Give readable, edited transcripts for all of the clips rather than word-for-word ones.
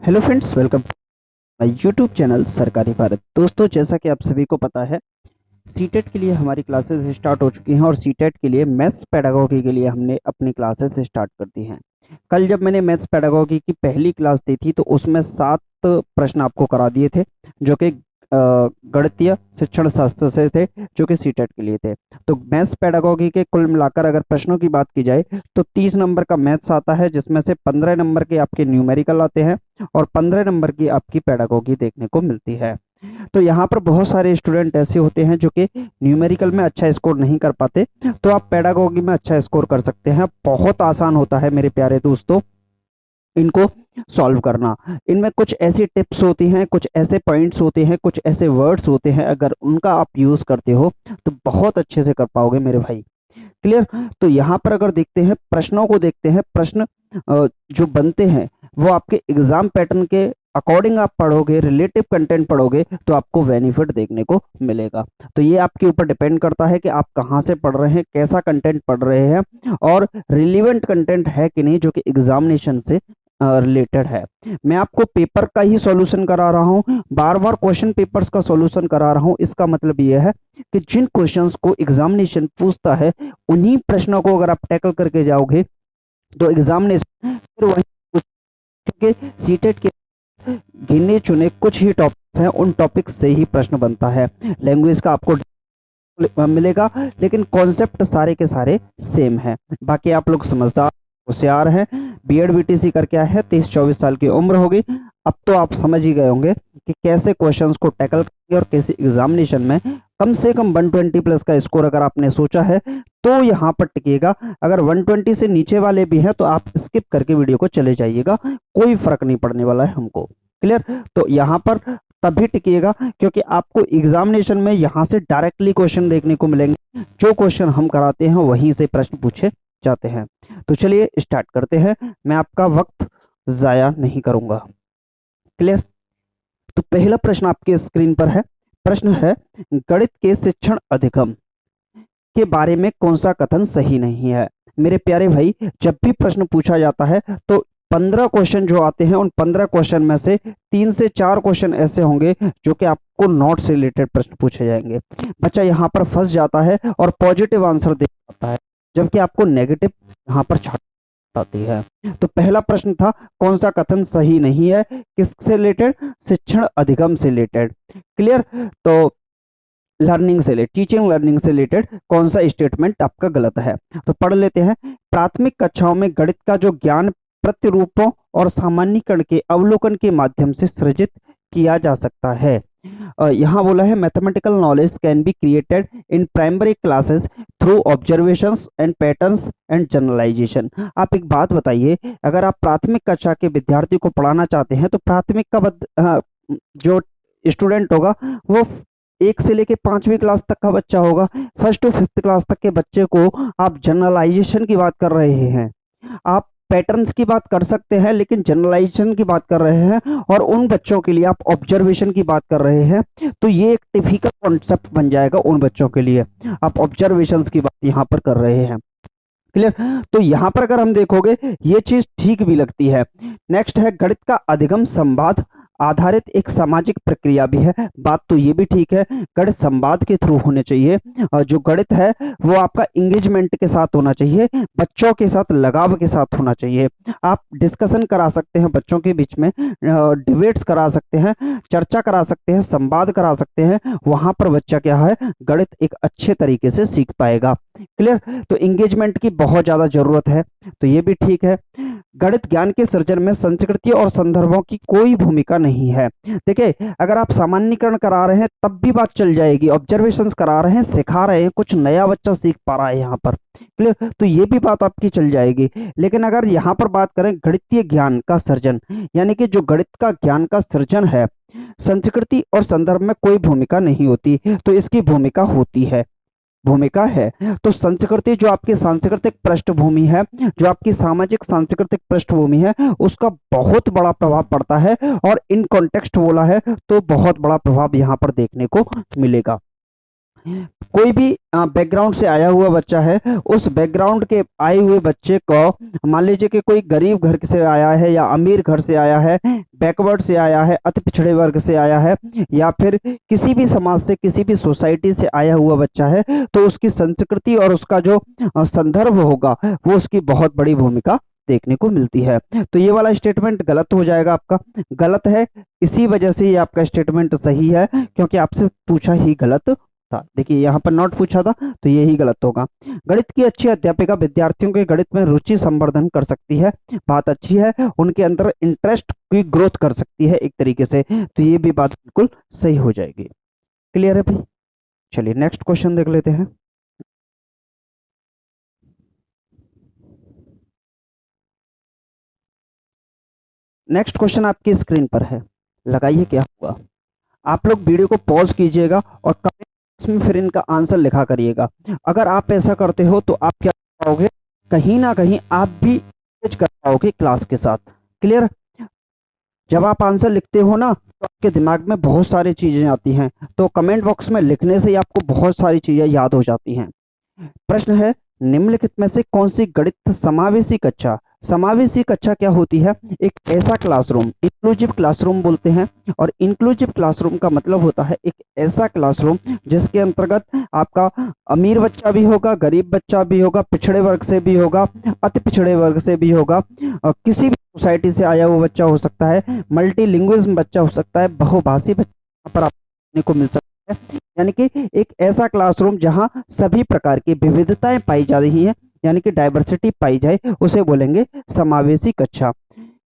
Hello friends, welcome to my YouTube channel Sarkari Bharat. दोस्तों, जैसा कि आप सभी को पता है, सीटेट के लिए हमारी क्लासेस स्टार्ट हो चुकी हैं और सीटेट के लिए मैथ्स पेडागोगी के लिए हमने अपनी क्लासेस स्टार्ट कर दी हैं। कल जब मैंने मैथ्स पेडागोगी की पहली क्लास दी थी तो उसमें 7 प्रश्न आपको करा दिए थे, जो कि गणितीय शिक्षण शास्त्र से थे, जो कि सीटेट के लिए थे। तो मैथ्स पेडागोगी के कुल मिलाकर अगर प्रश्नों की बात की जाए तो 30 नंबर का मैथ्स आता है, जिसमें से 15 नंबर के आपके न्यूमेरिकल आते हैं और 15 नंबर की आपकी पेडागोगी देखने को मिलती है। तो यहाँ पर बहुत सारे स्टूडेंट ऐसे होते हैं जो कि न्यूमेरिकल में अच्छा स्कोर नहीं कर पाते, तो आप पेडागोगी में अच्छा स्कोर कर सकते हैं। बहुत आसान होता है मेरे प्यारे दोस्तों इनको सॉल्व करना। इनमें कुछ ऐसी टिप्स होती हैं, कुछ ऐसे पॉइंट्स होते हैं, कुछ ऐसे वर्ड्स होते हैं, अगर उनका आप यूज करते हो तो बहुत अच्छे से कर पाओगे मेरे भाई। क्लियर। तो यहाँ पर अगर देखते हैं, प्रश्नों को देखते हैं, प्रश्न जो बनते हैं वो आपके एग्जाम पैटर्न के अकॉर्डिंग आप पढ़ोगे, रिलेटिव कंटेंट पढ़ोगे तो आपको बेनिफिट देखने को मिलेगा। तो ये आपके ऊपर डिपेंड करता है कि आप कहाँ से पढ़ रहे हैं, कैसा कंटेंट पढ़ रहे हैं और रिलीवेंट कंटेंट है कि नहीं, जो कि एग्जामिनेशन से रिलेटेड है। मैं आपको पेपर का ही सॉल्यूशन करा रहा हूँ, बार बार क्वेश्चन पेपर्स का सॉल्यूशन करा रहा हूँ। इसका मतलब यह है कि जिन क्वेश्चंस को एग्जामिनेशन पूछता है उन्हीं प्रश्नों को अगर आप टैकल करके जाओगे तो एग्जामिनेशन फिर वही, क्योंकि सीटेट के गिने चुने कुछ ही टॉपिक्स हैं, उन टॉपिक्स से ही प्रश्न बनता है। लैंग्वेज का आपको मिलेगा, लेकिन कॉन्सेप्ट सारे के सारे सेम है। बाकी आप लोग समझदार होशियार हैं, बीएड बीटीसी करके आए हैं, 23-24 साल की उम्र होगी। अब तो आप समझ ही गए होंगे कि कैसे क्वेश्चंस को टैकल करेंगे और कैसे एग्जामिनेशन में कम से कम 120 प्लस का स्कोर अगर आपने सोचा है तो यहाँ पर टिकिएगा। अगर 120 से नीचे वाले भी हैं तो आप स्किप करके वीडियो को चले जाइएगा, कोई फर्क नहीं पड़ने वाला है हमको। क्लियर। तो यहाँ पर तभी टिकिएगा क्योंकि आपको एग्जामिनेशन में यहाँ से डायरेक्टली क्वेश्चन देखने को मिलेंगे, जो क्वेश्चन हम कराते हैं वहीं से प्रश्न पूछे जाते हैं। तो चलिए स्टार्ट करते हैं, मैं आपका वक्त जाया नहीं करूंगा। क्लियर। तो पहला प्रश्न आपके स्क्रीन पर है। प्रश्न है, गणित के शिक्षण अधिगम के बारे में कौन सा कथन सही नहीं है। मेरे प्यारे भाई, जब भी प्रश्न पूछा जाता है तो 15 क्वेश्चन जो आते हैं उन 15 क्वेश्चन में से 3 से 4 क्वेश्चन ऐसे होंगे जो कि आपको नोट से रिलेटेड प्रश्न पूछे जाएंगे। बच्चा यहाँ पर फंस जाता है और पॉजिटिव आंसर दे जाता है, जबकि आपको नेगेटिव यहाँ पर छाट आती है। तो पहला प्रश्न था, कौन सा कथन सही नहीं है, किससे रिलेटेड, शिक्षण अधिगम से रिलेटेड। क्लियर। तो लर्निंग से रिलेटेड, टीचिंग लर्निंग से रिलेटेड कौन सा स्टेटमेंट आपका गलत है। तो पढ़ लेते हैं। प्राथमिक कक्षाओं में गणित का जो ज्ञान प्रतिरूपों और सामान्यीकरण के अवलोकन के माध्यम से सृजित किया जा सकता है। यहाँ बोला है, mathematical knowledge can be created in primary classes through observations and patterns and generalization. आप एक बात बताइए, अगर आप प्राथमिक कक्षा के विद्यार्थी को पढ़ाना चाहते हैं तो प्राथमिक का जो स्टूडेंट होगा वो 1 से लेके 5वीं क्लास तक का बच्चा होगा। फर्स्ट टू 5th क्लास तक के बच्चे को आप जनरलाइजेशन की बात कर रहे हैं, आप पैटर्न्स की बात कर सकते हैं, लेकिन जनरलाइजेशन की बात कर रहे हैं और उन बच्चों के लिए आप ऑब्जर्वेशन की बात कर रहे हैं। तो ये एक टिपिकल कॉन्सेप्ट बन जाएगा उन बच्चों के लिए, आप ऑब्जर्वेशंस की बात यहाँ पर कर रहे हैं। क्लियर। तो यहाँ पर अगर हम देखोगे ये चीज ठीक भी लगती है। नेक्स्ट है, गणित का अधिगम संवाद आधारित एक सामाजिक प्रक्रिया भी है। बात तो ये भी ठीक है, गणित संवाद के थ्रू होने चाहिए। और जो गणित है वो आपका इंगेजमेंट के साथ होना चाहिए, बच्चों के साथ लगाव के साथ होना चाहिए। आप डिस्कशन करा सकते हैं बच्चों के बीच में, डिबेट्स करा सकते हैं, चर्चा करा सकते हैं, संवाद करा सकते हैं, वहां पर बच्चा क्या है, गणित एक अच्छे तरीके से सीख पाएगा। क्लियर। तो इंगेजमेंट की बहुत ज्यादा जरूरत है, तो ये भी ठीक है। गणित ज्ञान के सृजन में संस्कृति और संदर्भों की कोई भूमिका नहीं है। देखिए, अगर आप सामान्यीकरण करा रहे हैं तब भी बात चल जाएगी, ऑब्जर्वेशंस करा रहे हैं, सिखा रहे हैं, कुछ नया बच्चा सीख पा रहा है यहाँ पर। क्लियर। तो ये भी बात आपकी चल जाएगी। लेकिन अगर यहाँ पर बात करें गणितीय ज्ञान का सृजन, यानी कि जो गणित का ज्ञान का सृजन है, संस्कृति और संदर्भ में कोई भूमिका नहीं होती, तो इसकी भूमिका होती है, भूमिका है। तो संस्कृति जो आपकी सांस्कृतिक पृष्ठभूमि है, जो आपकी सामाजिक सांस्कृतिक पृष्ठभूमि है, उसका बहुत बड़ा प्रभाव पड़ता है। और इन कॉन्टेक्स्ट बोला है तो बहुत बड़ा प्रभाव यहाँ पर देखने को मिलेगा। कोई भी बैकग्राउंड से आया हुआ बच्चा है, उस बैकग्राउंड के आए हुए बच्चे को, मान लीजिए कि कोई गरीब घर से आया है या अमीर घर से आया है, बैकवर्ड से आया है, अति पिछड़े वर्ग से आया है, या फिर किसी भी समाज से, किसी भी सोसाइटी से आया हुआ बच्चा है, तो उसकी संस्कृति और उसका जो संदर्भ होगा वो उसकी बहुत बड़ी भूमिका देखने को मिलती है। तो ये वाला स्टेटमेंट गलत हो जाएगा, आपका गलत है। इसी वजह से ये आपका स्टेटमेंट सही है, क्योंकि आपसे पूछा ही गलत था। देखिए यहाँ पर नॉट पूछा था, तो ये ही गलत होगा। गणित की अच्छी अध्यापिका विद्यार्थियों के गणित में रुचि संवर्धन कर सकती है। बात अच्छी है, उनके अंदर इंटरेस्ट की ग्रोथ कर सकती है एक तरीके से, तो ये भी बात बिल्कुल सही हो जाएगी। क्लियर है भाई? चलिए नेक्स्ट क्वेश्चन देख लेते हैं। नेक्स्ट क्वेश्चन आपकी स्क्रीन पर है, लगाइए क्या हुआ। आप लोग वीडियो को पॉज कीजिएगा और कमेंट बॉक्स में फिर इनका आंसर लिखा करिएगा। अगर आप ऐसा करते हो तो आप क्या पाओगे, कहीं ना कहीं आप भी मैच कर पाओगे क्लास के साथ। क्लियर? जब आप आंसर लिखते हो ना, तो आपके दिमाग में बहुत सारी चीजें आती हैं, तो कमेंट बॉक्स में लिखने से ही आपको बहुत सारी चीजें याद हो जाती हैं। प्रश्न है, निम्नलिखित में से कौन सी गणित समावेशी कक्षा, समावेशी कक्षा क्या होती है? एक ऐसा क्लासरूम, इंक्लूसिव क्लासरूम बोलते हैं, और इंक्लूसिव क्लासरूम का मतलब होता है एक ऐसा क्लासरूम जिसके अंतर्गत आपका अमीर बच्चा भी होगा, गरीब बच्चा भी होगा, पिछड़े वर्ग से भी होगा, अति पिछड़े वर्ग से भी होगा, किसी भी सोसाइटी से आया हुआ बच्चा हो सकता है, मल्टीलिंग्विज्म बच्चा हो सकता है, बहुभाषी बच्चा पर आपको को मिल सकता है। यानी कि एक ऐसा क्लासरूम जहां सभी प्रकार की विविधताएं पाई जा रही हैं, यानी कि डाइवर्सिटी पाई जाए, उसे बोलेंगे समावेशी कक्षा।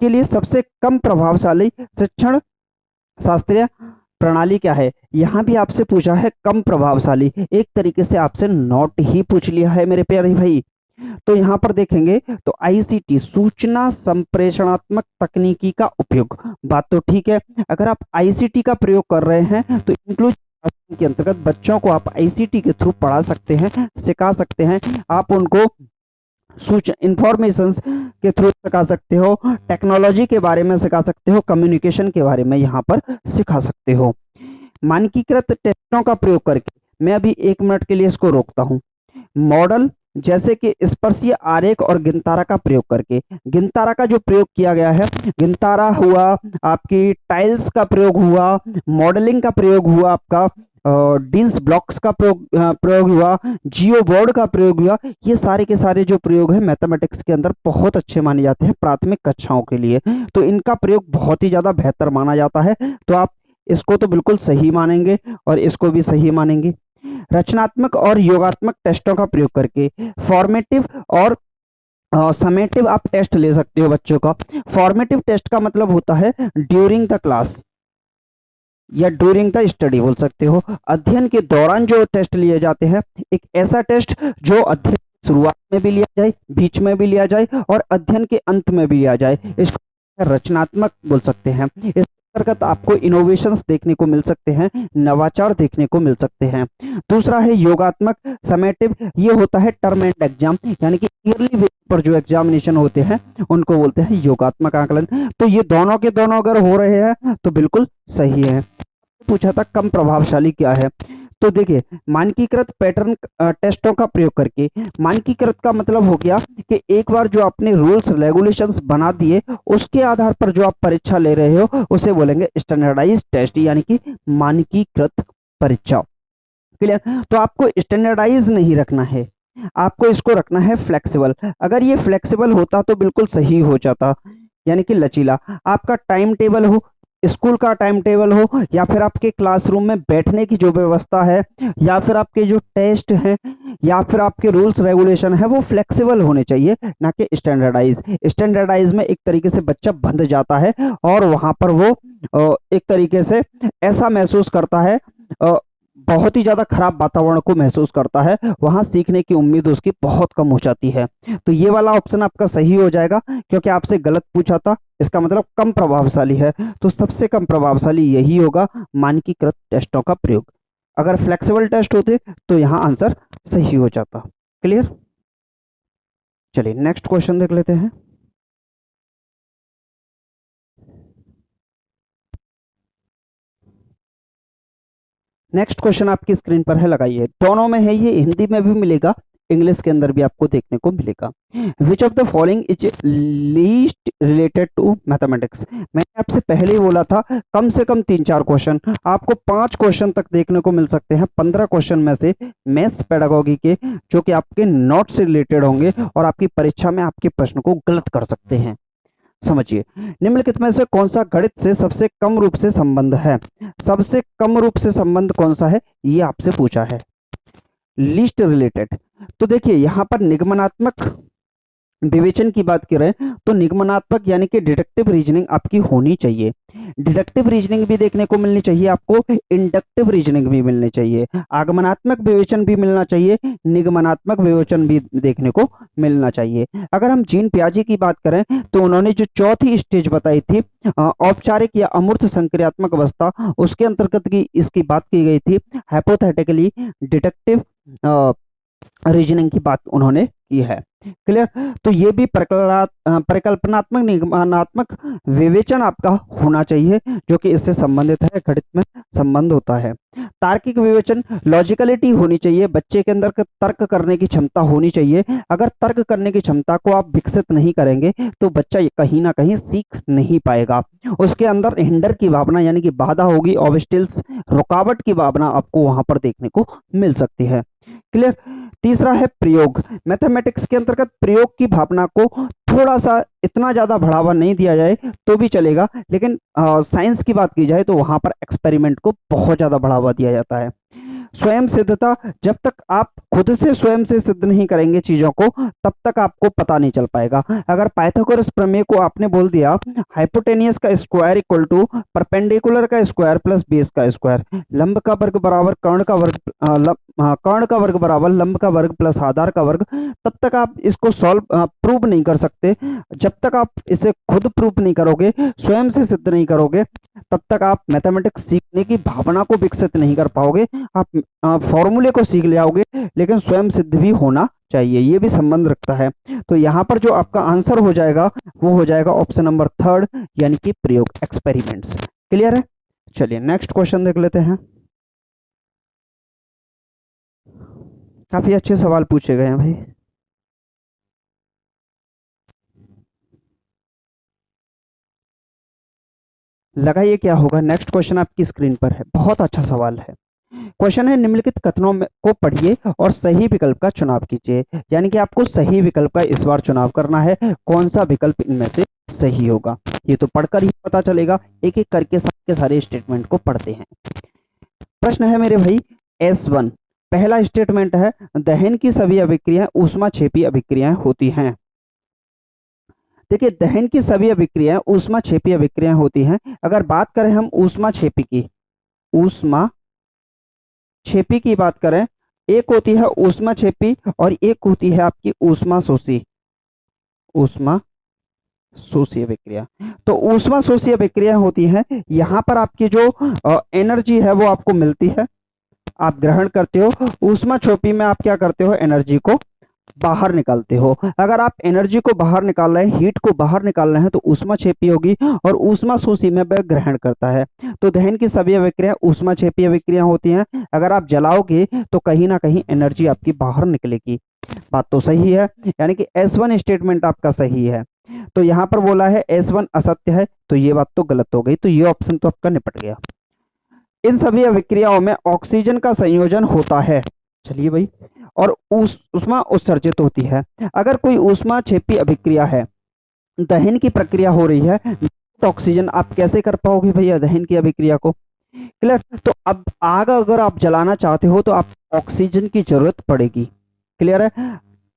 के लिए सबसे कम प्रभावशाली शिक्षण शास्त्रीय प्रणाली क्या है? यहां भी आपसे पूछा है कम प्रभावशाली, एक तरीके से आपसे नोट ही पूछ लिया है मेरे प्यारे भाई। तो यहाँ पर देखेंगे तो आईसीटी, सूचना संप्रेषणात्मक तकनीकी का उपयोग, बात तो ठीक है। अगर आप आईसीटी का प्रयोग कर रहे हैं तो इंक्लूसिव के अंतर्गत बच्चों को आप आईसीटी के थ्रू पढ़ा सकते हैं, सिखा सकते हैं, आप उनको सूचना इंफॉर्मेशन के थ्रू सिखा सकते हो, टेक्नोलॉजी के बारे में सिखा सकते हो, कम्युनिकेशन के बारे में यहाँ पर सिखा सकते हो। मानकीकृत टेस्टों का प्रयोग करके, मैं अभी 1 मिनट के लिए इसको रोकता हूँ। मॉडल जैसे कि स्पर्शीय आरेख और गिनतारा का प्रयोग करके, गिनतारा का जो प्रयोग किया गया है, गिनतारा हुआ, आपकी टाइल्स का प्रयोग हुआ, मॉडलिंग का प्रयोग हुआ, आपका डिन्स ब्लॉक्स का प्रयोग हुआ, जियो बोर्ड का प्रयोग हुआ, ये सारे के सारे जो प्रयोग है मैथमेटिक्स के अंदर बहुत अच्छे माने जाते हैं प्राथमिक कक्षाओं के लिए, तो इनका प्रयोग बहुत ही ज्यादा बेहतर माना जाता है। तो आप इसको तो बिल्कुल सही मानेंगे और इसको भी सही मानेंगे। रचनात्मक और योगात्मक टेस्टों का प्रयोग करके, फॉर्मेटिव और समेटिव आप टेस्ट ले सकते हो बच्चों का। फॉर्मेटिव टेस्ट का मतलब होता है ड्यूरिंग द क्लास या ड्यूरिंग द स्टडी बोल सकते हो, अध्ययन के दौरान जो टेस्ट लिए जाते हैं, एक ऐसा टेस्ट जो अध्ययन की शुरुआत में भी लिया जाए, बीच में भी लिया जाए और अध्ययन के अंत में भी लिया जाए, इसको रचनात्मक बोल सकते हैं। इस अंतर्गत आपको इनोवेशंस देखने को मिल सकते हैं, नवाचार देखने को मिल सकते हैं। दूसरा है योगात्मक समेटिव, ये होता है टर्म एंड एग्जाम, यानी कि ईयरली बेस पर जो एग्जामिनेशन होते हैं उनको बोलते हैं योगात्मक आकलन। तो ये दोनों के दोनों अगर हो रहे हैं तो बिल्कुल सही है। पूछा था कम प्रभावशाली क्या है, तो देखिए मानकीकृत पैटर्न टेस्टों का प्रयोग करके, मानकीकृत का मतलब हो गया कि एक बार जो आपने रूल्स रेगुलेशंस बना दिए उसके आधार पर जो आप परीक्षा ले रहे हो उसे बोलेंगे स्टैंडर्डाइज टेस्ट, यानी कि मानकीकृत परीक्षा। क्लियर? तो आपको स्टैंडर्डाइज नहीं रखना है, आपको इसको रखना है फ्लेक्सिबल। अगर ये फ्लेक्सिबल होता तो बिल्कुल सही हो जाता, यानी कि लचीला। आपका टाइम टेबल हो, स्कूल का टाइम टेबल हो, या फिर आपके क्लासरूम में बैठने की जो व्यवस्था है, या फिर आपके जो टेस्ट हैं, या फिर आपके रूल्स रेगुलेशन है, वो फ्लेक्सिबल होने चाहिए, ना कि स्टैंडर्डाइज। स्टैंडर्डाइज में एक तरीके से बच्चा बंध जाता है और वहां पर वो एक तरीके से ऐसा महसूस करता है, बहुत ही ज्यादा खराब वातावरण को महसूस करता है, वहां सीखने की उम्मीद उसकी बहुत कम हो जाती है। तो ये वाला ऑप्शन आपका सही हो जाएगा, क्योंकि आपसे गलत पूछा था, इसका मतलब कम प्रभावशाली है, तो सबसे कम प्रभावशाली यही होगा, मानकीकृत टेस्टों का प्रयोग। अगर फ्लेक्सिबल टेस्ट होते तो यहाँ आंसर सही हो जाता। क्लियर? चलिए नेक्स्ट क्वेश्चन देख लेते हैं। नेक्स्ट क्वेश्चन आपकी स्क्रीन पर है, लगाइए। दोनों में है ये, हिंदी में भी मिलेगा, इंग्लिश के अंदर भी आपको देखने को मिलेगा। Which of the following is least related to mathematics. मैंने आपसे पहले ही बोला था कम से कम 3-4 क्वेश्चन, आपको 5 क्वेश्चन तक देखने को मिल सकते हैं 15 क्वेश्चन में से मैथ्स पेडागोगी के, जो कि आपके नोट से रिलेटेड होंगे और आपकी परीक्षा में आपके प्रश्न को गलत कर सकते हैं। समझिए, निम्नलिखित में से कौन सा गणित से सबसे कम रूप से संबंध है। सबसे कम रूप से संबंध कौन सा है, ये आपसे पूछा है, लीस्ट रिलेटेड। तो देखिए यहां पर निगमनात्मक विवेचन की बात करें तो निगमनात्मक यानी कि डिडक्टिव रीजनिंग आपकी होनी चाहिए। डिडक्टिव रीजनिंग भी देखने को मिलनी चाहिए आपको, इंडक्टिव रीजनिंग भी मिलनी चाहिए, आगमनात्मक विवेचन भी मिलना चाहिए, निगमनात्मक विवेचन भी देखने को मिलना चाहिए। अगर हम जीन पियाजे की बात करें तो उन्होंने जो चौथी स्टेज बताई थी औपचारिक या अमूर्त संक्रियात्मक अवस्था, उसके अंतर्गत की इसकी बात की गई थी। हाइपोथेटिकली डिडक्टिव रीजनिंग की बात उन्होंने की है। क्लियर। तो ये भी परिकल्पनात्मक निगमनात्मक विवेचन आपका होना चाहिए, जो कि इससे संबंधित है, गणित में संबंध होता है। तार्किक विवेचन, लॉजिकलिटी होनी चाहिए, बच्चे के अंदर तर्क करने की क्षमता होनी चाहिए। अगर तर्क करने की क्षमता को आप विकसित नहीं करेंगे तो बच्चा कहीं ना कहीं सीख नहीं पाएगा। उसके अंदर हिंडर की भावना यानी कि बाधा होगी, ऑब्स्टिल्स रुकावट की भावना आपको वहां पर देखने को मिल सकती है। क्लियर। तीसरा है प्रयोग। मैथमेटिक्स के अंतर्गत प्रयोग की भावना को थोड़ा सा इतना ज्यादा बढ़ावा नहीं दिया जाए तो भी चलेगा, लेकिन साइंस की बात की जाए तो वहां पर एक्सपेरिमेंट को बहुत ज्यादा बढ़ावा दिया जाता है। स्वयं सिद्धता, जब तक आप खुद से स्वयं से सिद्ध नहीं करेंगे चीजों को तब तक आपको पता नहीं चल पाएगा। अगर पाइथागोरस प्रमेय को आपने बोल दिया हाइपोटेनियस का स्क्वायर इक्वल टू परपेंडिकुलर का स्क्वायर प्लस बेस का स्क्वायर, लंब का वर्ग बराबर कर्ण का वर्ग, कर्ण का वर्ग बराबर लंब का वर्ग प्लस आधार का वर्ग, तब तक आप इसको सॉल्व प्रूव नहीं कर सकते। जब तक आप इसे खुद प्रूव नहीं करोगे, स्वयं से सिद्ध नहीं करोगे, तब तक आप मैथमेटिक्स सीखने की भावना को विकसित नहीं कर पाओगे। आप फॉर्मूले को सीख ले आओगे लेकिन स्वयं सिद्ध भी होना चाहिए, ये भी संबंध रखता है। तो यहाँ पर जो आपका आंसर हो जाएगा वो हो जाएगा ऑप्शन नंबर 3 यानी कि प्रयोग, एक्सपेरिमेंट्स। क्लियर है। चलिए नेक्स्ट क्वेश्चन देख लेते हैं। काफी अच्छे सवाल पूछे गए हैं भाई। लगाइए क्या होगा। नेक्स्ट क्वेश्चन आपकी स्क्रीन पर है, बहुत अच्छा सवाल है। क्वेश्चन है, निम्नलिखित कथनों में को पढ़िए और सही विकल्प का चुनाव कीजिए। यानी कि आपको सही विकल्प का इस बार चुनाव करना है, कौन सा विकल्प इनमें से सही होगा ये तो पढ़कर ही पता चलेगा। एक एक करके सबके सारे स्टेटमेंट को पढ़ते हैं। प्रश्न है मेरे भाई S1, पहला स्टेटमेंट है दहन की सभी अभिक्रियाएं ऊष्माक्षेपी अभिक्रियाएं होती हैं। देखिए दहन की सभी अभिक्रियाएं ऊष्माक्षेपी अभिक्रियाएं होती हैं। अगर बात करें हम ऊष्माक्षेपी की, ऊष्माक्षेपी की बात करें, एक होती है ऊष्माक्षेपी और एक होती है आपकी ऊष्माशोषी, ऊष्माशोषी अभिक्रिया। तो ऊष्माशोषी अभिक्रिया होती है, यहाँ पर आपकी जो एनर्जी है वो आपको मिलती है, आप ग्रहण करते हो। ऊष्माक्षेपी में आप क्या करते हो, एनर्जी को बाहर निकालते हो। अगर आप एनर्जी को बाहर निकाल रहे हैं, हीट को बाहर निकाल रहे हैं, तो ऊष्माक्षेपी होगी, और ऊष्माशोषी में वह ग्रहण करता है। तो दहन की सभी अभिक्रियाएं ऊष्माक्षेपी अभिक्रिया होती हैं। अगर आप जलाओगे तो कहीं ना कहीं एनर्जी आपकी बाहर निकलेगी। बात तो सही है, यानी कि S1 स्टेटमेंट आपका सही है। तो यहाँ पर बोला है S1 असत्य है, तो ये बात तो गलत हो गई, तो ये ऑप्शन तो आपका निपट गया। इन सभी अभिक्रियाओं में ऑक्सीजन का संयोजन होता है। चलिए भाई, और ऊष्मा उत्सर्जित होती है। अगर कोई ऊष्माक्षेपी अभिक्रिया है, दहन की प्रक्रिया हो रही है, तो ऑक्सीजन आप कैसे कर पाओगे भैया दहन की अभिक्रिया को। क्लियर। तो अब आग अगर आप जलाना चाहते हो तो आप ऑक्सीजन की जरूरत पड़ेगी। क्लियर है।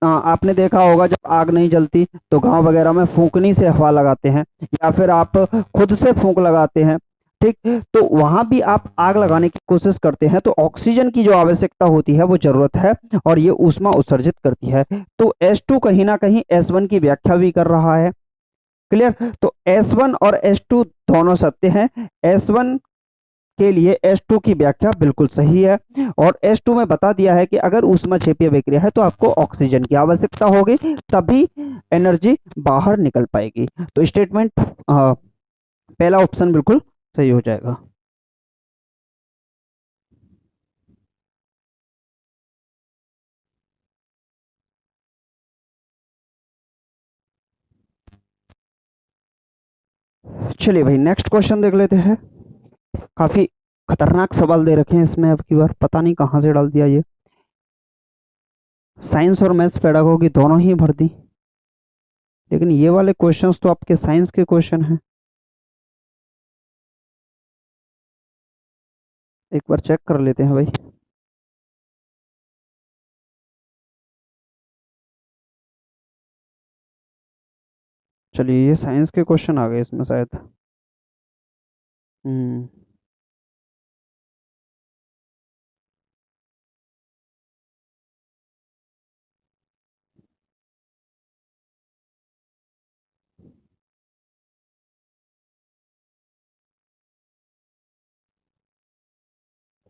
आपने देखा होगा जब आग नहीं जलती तो गांव वगैरह में फूंकनी से हवा लगाते हैं, या फिर आप खुद से फूंक लगाते हैं। ठीक, तो वहां भी आप आग लगाने की कोशिश करते हैं, तो ऑक्सीजन की जो आवश्यकता होती है वो जरूरत है, और ये ऊष्मा उत्सर्जित करती है। तो S2 कहीं ना कहीं S1 की व्याख्या भी कर रहा है। क्लियर। तो S1 और S2 दोनों सत्य हैं। S1 के लिए S2 की व्याख्या बिल्कुल सही है, और S2 में बता दिया है कि अगर ऊष्माक्षेपी अभिक्रिया है तो आपको ऑक्सीजन की आवश्यकता होगी, तभी एनर्जी बाहर निकल पाएगी। तो स्टेटमेंट पहला ऑप्शन बिल्कुल सही हो जाएगा। चलिए भाई नेक्स्ट क्वेश्चन देख लेते हैं। काफी खतरनाक सवाल दे रखे हैं इसमें, अब की बार पता नहीं कहाँ से डाल दिया ये। साइंस और मैथ्स पेडागोगी दोनों ही भर दी, लेकिन ये वाले क्वेश्चंस तो आपके साइंस के क्वेश्चन हैं। एक बार चेक कर लेते हैं भाई। चलिए ये साइंस के क्वेश्चन आ गए इसमें शायद। हम्म।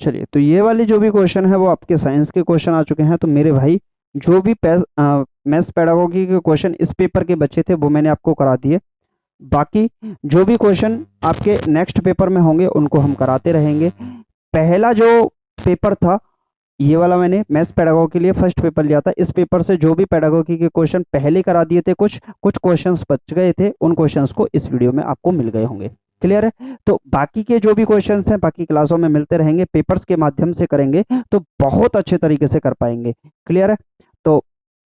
चलिए तो ये वाले जो भी क्वेश्चन है वो आपके साइंस के क्वेश्चन आ चुके हैं। तो मेरे भाई जो भी मैथ्स पेडागोगी के क्वेश्चन इस पेपर के बचे थे वो मैंने आपको करा दिए। बाकी जो भी क्वेश्चन आपके नेक्स्ट पेपर में होंगे उनको हम कराते रहेंगे। पहला जो पेपर था ये वाला मैंने मैथ्स पेडागोगी के लिए फर्स्ट पेपर लिया था। इस पेपर से जो भी पेडागोगी के क्वेश्चन पहले करा दिए थे, कुछ कुछ क्वेश्चंस बच गए थे, उन क्वेश्चंस को इस वीडियो में आपको मिल गए होंगे। क्लियर है? तो बाकी के जो भी क्वेश्चंस हैं बाकी क्लासों में मिलते रहेंगे, पेपर्स के माध्यम से करेंगे तो बहुत अच्छे तरीके से कर पाएंगे। क्लियर है? तो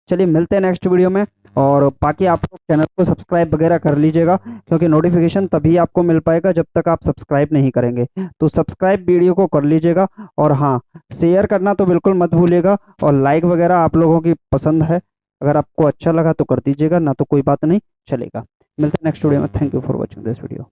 चलिए मिलते हैं नेक्स्ट वीडियो में। और बाकी आप लोग चैनल को सब्सक्राइब वगैरह कर लीजिएगा, क्योंकि नोटिफिकेशन तभी आपको मिल पाएगा जब तक आप सब्सक्राइब नहीं करेंगे। तो सब्सक्राइब वीडियो को कर लीजिएगा, और हाँ शेयर करना तो बिल्कुल मत भूलिएगा, और लाइक वगैरह आप लोगों की पसंद है, अगर आपको अच्छा लगा तो कर दीजिएगा, ना तो कोई बात नहीं, चलेगा। मिलते हैं नेक्स्ट वीडियो में। Thank you for watching this video.